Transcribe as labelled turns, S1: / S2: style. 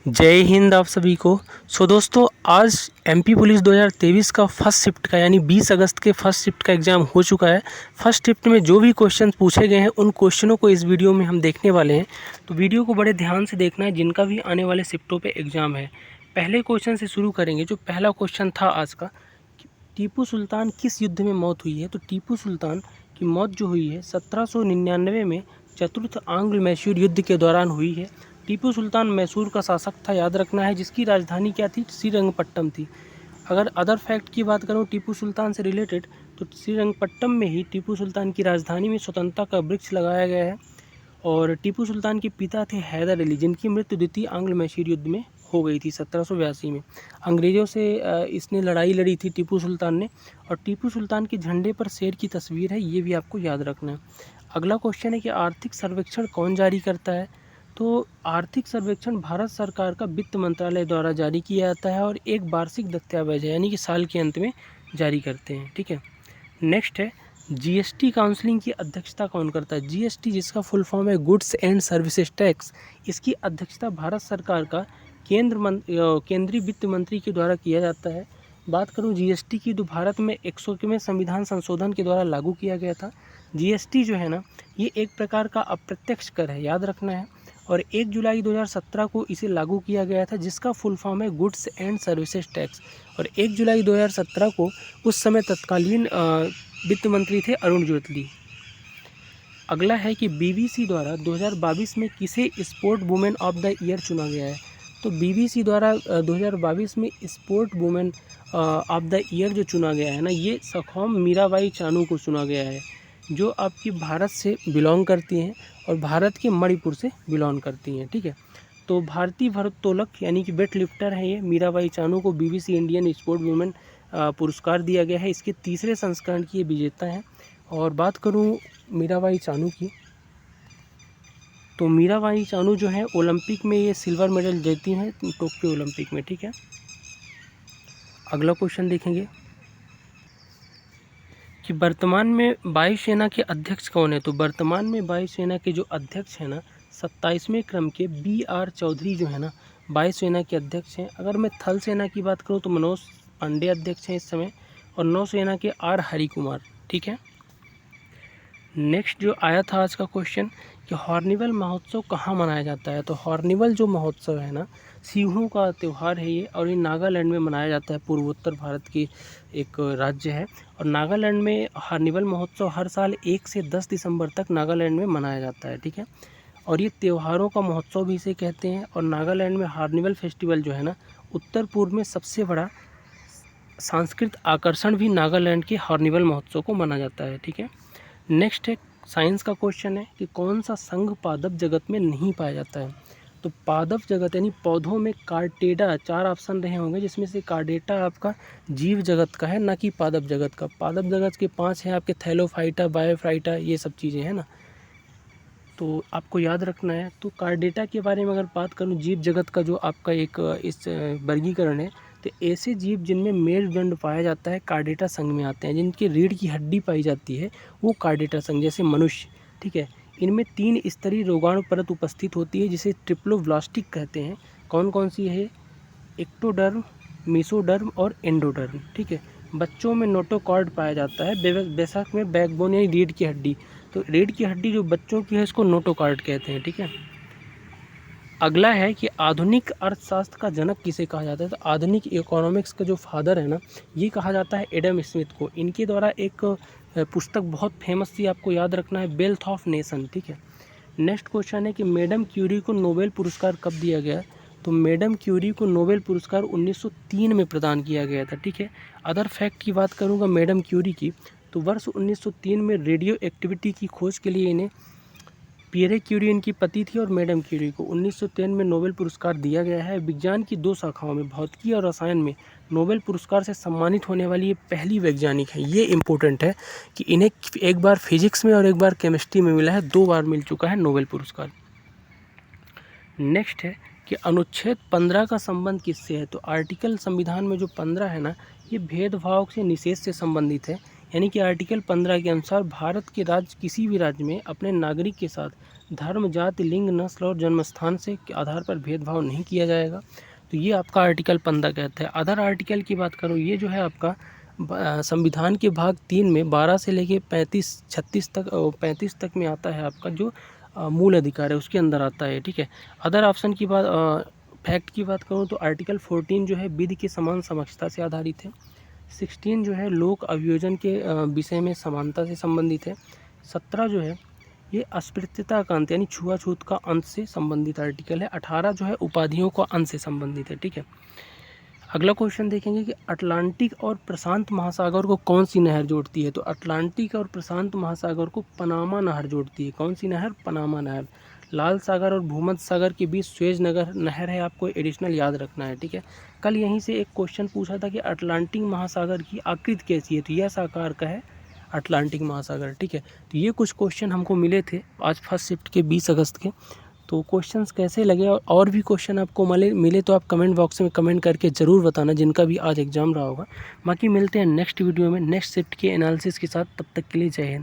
S1: जय हिंद आप सभी को। दोस्तों, आज एमपी पुलिस 2023 का फर्स्ट शिफ्ट का यानी 20 अगस्त के फर्स्ट शिफ्ट का एग्ज़ाम हो चुका है। फर्स्ट शिफ्ट में जो भी क्वेश्चन पूछे गए हैं उन क्वेश्चनों को इस वीडियो में हम देखने वाले हैं, तो वीडियो को बड़े ध्यान से देखना है जिनका भी आने वाले शिफ्टों पे एग्ज़ाम है। पहले क्वेश्चन से शुरू करेंगे। जो पहला क्वेश्चन था आज का, टीपू सुल्तान किस युद्ध में मौत हुई है। तो टीपू सुल्तान की मौत जो हुई है 1799 में चतुर्थ आंग्ल मैसूर युद्ध के दौरान हुई है। टीपू सुल्तान मैसूर का शासक था, याद रखना है, जिसकी राजधानी क्या थी, श्रीरंगपट्टम थी। अगर अदर फैक्ट की बात करूँ टीपू सुल्तान से रिलेटेड, तो श्रीरंगपट्टम में ही टीपू सुल्तान की राजधानी में स्वतंत्रता का वृक्ष लगाया गया है। और टीपू सुल्तान के पिता थे हैदर अली, जिनकी मृत्यु द्वितीय आंग्ल मैसूर युद्ध में हो गई थी 1782 में। अंग्रेज़ों से इसने लड़ाई लड़ी थी टीपू सुल्तान ने। और टीपू सुल्तान के झंडे पर शेर की तस्वीर है, ये भी आपको याद रखना है। अगला क्वेश्चन है कि आर्थिक सर्वेक्षण कौन जारी करता है। तो आर्थिक सर्वेक्षण भारत सरकार का वित्त मंत्रालय द्वारा जारी किया जाता है और एक वार्षिक दस्तावेज है, यानी कि साल के अंत में जारी करते हैं। ठीक है, नेक्स्ट है जीएसटी काउंसलिंग की अध्यक्षता कौन करता है। जीएसटी, जिसका फुल फॉर्म है गुड्स एंड सर्विसेज टैक्स, इसकी अध्यक्षता भारत सरकार का केंद्रीय वित्त मंत्री के द्वारा किया जाता है। बात करूं जीएसटी की, तो भारत में 100वें संविधान संशोधन के द्वारा लागू किया गया था। जीएसटी जो है ना, ये एक प्रकार का अप्रत्यक्ष कर है, याद रखना है। और 1 जुलाई 2017 को इसे लागू किया गया था, जिसका फुल फॉर्म है गुड्स एंड सर्विसेज टैक्स। और 1 जुलाई 2017 को उस समय तत्कालीन वित्त मंत्री थे अरुण जेटली। अगला है कि बीबीसी द्वारा 2022 में किसे sport women of the year चुना गया है। तो बीबीसी द्वारा 2022 में sport women of the year जो चुना गया है ना, ये सखोम मीराबाई चानू को चुना गया है, जो आपकी भारत से बिलोंग करती हैं और भारत के मणिपुर से बिलोंग करती हैं। ठीक है, तो भारतीय भारोत्तोलक यानी कि वेट लिफ्टर है ये मीराबाई चानू को बीबीसी इंडियन स्पोर्ट वुमेन पुरस्कार दिया गया है। इसके तीसरे संस्करण की ये विजेता हैं। और बात करूं मीराबाई चानू की, तो मीराबाई चानू जो है ओलंपिक में ये सिल्वर मेडल जीती हैं, टोक्यो ओलंपिक में। ठीक है, अगला क्वेश्चन देखेंगे कि वर्तमान में वायुसेना के अध्यक्ष कौन है। तो वर्तमान में वायुसेना के जो अध्यक्ष हैं ना, 27वें क्रम के BR चौधरी जो है ना, वायुसेना के अध्यक्ष हैं। अगर मैं थल सेना की बात करूं तो मनोज पांडे अध्यक्ष हैं इस समय, और नौसेना के R हरिकुमार। ठीक है, नेक्स्ट जो आया था आज का क्वेश्चन कि हॉर्निवल महोत्सव कहाँ मनाया जाता है। तो हॉर्निवल जो महोत्सव है ना, सिंहों का त्यौहार है ये, और ये नागालैंड में मनाया जाता है। पूर्वोत्तर भारत की एक राज्य है, और नागालैंड में हॉर्निवल महोत्सव हर साल 1 से 10 दिसंबर तक नागालैंड में मनाया जाता है। ठीक है, और ये त्योहारों का महोत्सव भी इसे कहते हैं। और नागालैंड में हॉर्निवल फेस्टिवल जो है ना, उत्तर पूर्व में सबसे बड़ा सांस्कृतिक आकर्षण भी नागालैंड के हॉर्निवल महोत्सव को माना जाता है। ठीक है, नेक्स्ट है साइंस का क्वेश्चन है कि कौन सा संघ पादप जगत में नहीं पाया जाता है। तो पादप जगत यानी पौधों में कार्डेटा, 4 ऑप्शन रहे होंगे, जिसमें से कार्डेटा आपका जीव जगत का है, ना कि पादप जगत का। पादप जगत के 5 हैं आपके, थैलोफाइटा, बायोफाइटा, ये सब चीज़ें हैं ना, तो आपको याद रखना है। तो कार्डेटा के बारे में अगर बात करूँ, जीव जगत का जो आपका एक इस वर्गीकरण है, तो ऐसे जीव जिनमें मेरुदंड पाया जाता है कार्डेटा संघ में आते हैं। जिनकी रीढ़ की हड्डी पाई जाती है वो कार्डेटा संघ, जैसे मनुष्य। ठीक है, इनमें 3 स्तरीय रोगाणु परत उपस्थित होती है, जिसे ट्रिप्लोब्लास्टिक कहते हैं। कौन कौन सी है, एक्टोडर्म, मेसोडर्म और एंडोडर्म। ठीक है, बच्चों में नोटोकॉर्ड पाया जाता है, वयस्क में बैकबोन यानी रीढ़ की हड्डी। तो रीढ़ की हड्डी जो बच्चों की है इसको नोटोकॉर्ड कहते हैं। ठीक है, अगला है कि आधुनिक अर्थशास्त्र का जनक किसे कहा जाता है। तो आधुनिक इकोनॉमिक्स का जो फादर है ना, ये कहा जाता है एडम स्मिथ को। इनके द्वारा एक पुस्तक बहुत फेमस थी, आपको याद रखना है, वेल्थ ऑफ नेशन। ठीक है, नेक्स्ट क्वेश्चन है कि मैडम क्यूरी को नोबेल पुरस्कार कब दिया गया। तो मैडम क्यूरी को नोबेल पुरस्कार 1903 में प्रदान किया गया था। ठीक है, अदर फैक्ट की बात करूँगा मैडम क्यूरी की, तो वर्ष 1903 में रेडियो एक्टिविटी की खोज के लिए इन्हें, पियरे क्यूरी इनकी पति थी, और मैडम क्यूरी को 1903 में नोबेल पुरस्कार दिया गया है। विज्ञान की 2 शाखाओं में, भौतिकी और रसायन में, नोबेल पुरस्कार से सम्मानित होने वाली ये पहली वैज्ञानिक है। ये इंपॉर्टेंट है कि इन्हें एक बार फिजिक्स में और एक बार केमिस्ट्री में मिला है, 2 बार मिल चुका है नोबेल पुरस्कार। नेक्स्ट है कि अनुच्छेद 15 का संबंध किससे है। तो आर्टिकल संविधान में जो 15 है ना, ये भेदभाव से निषेध से संबंधित है। यानी कि आर्टिकल 15 के अनुसार भारत के राज्य किसी भी राज्य में अपने नागरिक के साथ धर्म, जाति, लिंग, नस्ल और जन्म स्थान से के आधार पर भेदभाव नहीं किया जाएगा। तो ये आपका आर्टिकल 15 कहता है। अदर आर्टिकल की बात करूँ, ये जो है आपका संविधान के भाग 3 में 12 से लेके 35 तक में आता है आपका जो मूल अधिकार है उसके अंदर आता है, ठीक है। अदर ऑप्शन की बात फैक्ट की बात करूँ तो आर्टिकल 14 जो है विधि के समान समक्षता से आधारित है। 16 जो है लोक अभियोजन के विषय में समानता से संबंधित है। 17 जो है ये अस्पृश्यता का अंत यानी छुआछूत का अंत से संबंधित आर्टिकल है। 18 जो है उपाधियों का अंत से संबंधित है, ठीक है। अगला क्वेश्चन देखेंगे कि अटलांटिक और प्रशांत महासागर को कौन सी नहर जोड़ती है। तो अटलांटिक और प्रशांत महासागर को पनामा नहर जोड़ती है। कौन सी नहर? पनामा नहर। लाल सागर और भूमध्य सागर के बीच सुएज नहर है, आपको एडिशनल याद रखना है, ठीक है। कल यहीं से एक क्वेश्चन पूछा था कि अटलांटिक महासागर की आकृति कैसी है, तो यह आकार का है अटलांटिक महासागर, ठीक है। तो ये कुछ क्वेश्चन हमको मिले थे आज फर्स्ट शिफ्ट के 20 अगस्त के। तो क्वेश्चंस कैसे लगे और भी क्वेश्चन आपको मिले तो आप कमेंट बॉक्स में कमेंट करके ज़रूर बताना, जिनका भी आज एग्जाम रहा होगा। बाकी मिलते हैं नेक्स्ट वीडियो में नेक्स्ट शिफ्ट के एनालिसिस के साथ। तब तक के लिए जय हिंद।